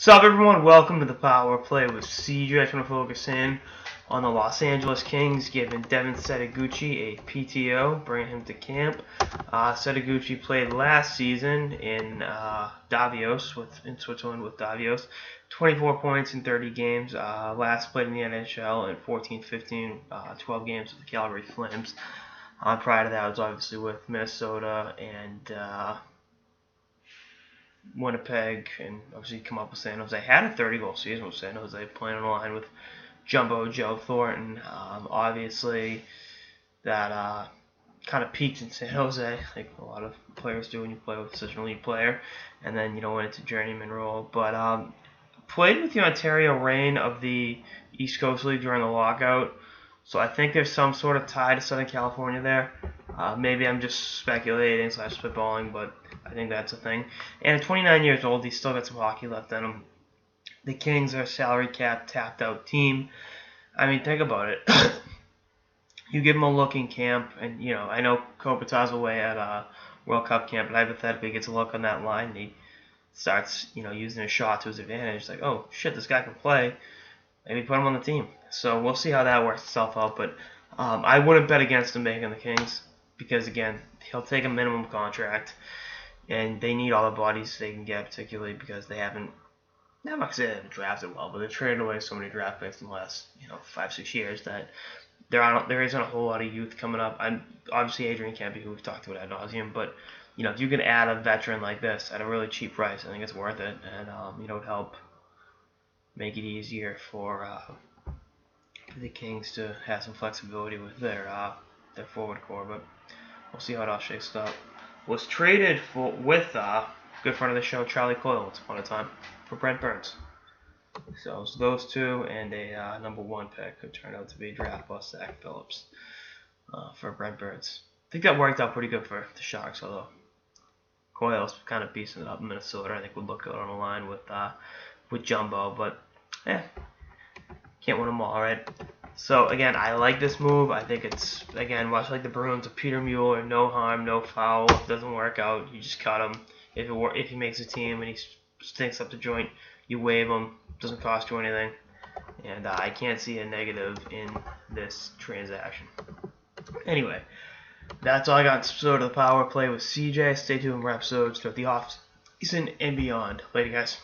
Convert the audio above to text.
What's up, everyone? Welcome to the Power Play with CJ. I just want to focus in on the Los Angeles Kings giving Devin Setoguchi a PTO, bringing him to camp. Setoguchi played last season in Davos, in Switzerland with Davos. 24 points in 30 games. Last played in the NHL in 14-15, 12 games with the Calgary Flames. Prior to that, I was obviously with Minnesota and Winnipeg, and obviously come up with San Jose. Had a 30-goal season with San Jose, playing on the line with Jumbo Joe Thornton. Obviously, that kind of peaked in San Jose, like a lot of players do when you play with such an elite player, and then went into journeyman role. But played with the Ontario Reign of the East Coast League during the lockout, so I think there's some sort of tie to Southern California there. Maybe I'm just speculating / spitballing, but I think that's a thing. And at 29 years old, he's still got some hockey left in him. The Kings are a salary cap tapped out team. I mean, think about it. You give him a look in camp, and I know Kopitar's away at World Cup camp, but hypothetically gets a look on that line, and he starts using his shot to his advantage. It's like, oh shit, this guy can play. Maybe put him on the team. So we'll see how that works itself out. But I wouldn't bet against him making the Kings because, again, he'll take a minimum contract, and they need all the bodies they can get, particularly because they haven't. I'm not saying they haven't drafted well, but they've traded away so many draft picks in the last 5-6 years that there isn't a whole lot of youth coming up. Obviously Adrian can't be who we've talked about ad nauseum, but if you can add a veteran like this at a really cheap price, I think it's worth it, and it would help make it easier for the Kings to have some flexibility with their forward core. But we'll see how it all shakes up. Was traded with good friend of the show, Charlie Coyle, once upon a time, for Brent Burns. So it was those two and a number 1 pick who turned out to be draft bust Zach Phillips for Brent Burns. I think that worked out pretty good for the Sharks, although Coyle's kind of piecing it up in Minnesota. I think would look good on the line with Jumbo, but can't win them all, right? So again, I like this move. I think it's, again, much like the Bruins of Peter Mueller, no harm, no foul. If it doesn't work out, you just cut him. If he makes a team and he stinks up the joint, you waive him. Doesn't cost you anything, and I can't see a negative in this transaction. Anyway, that's all I got in episode of the Power Play with CJ. Stay tuned for episodes throughout the off season and beyond. Later, guys.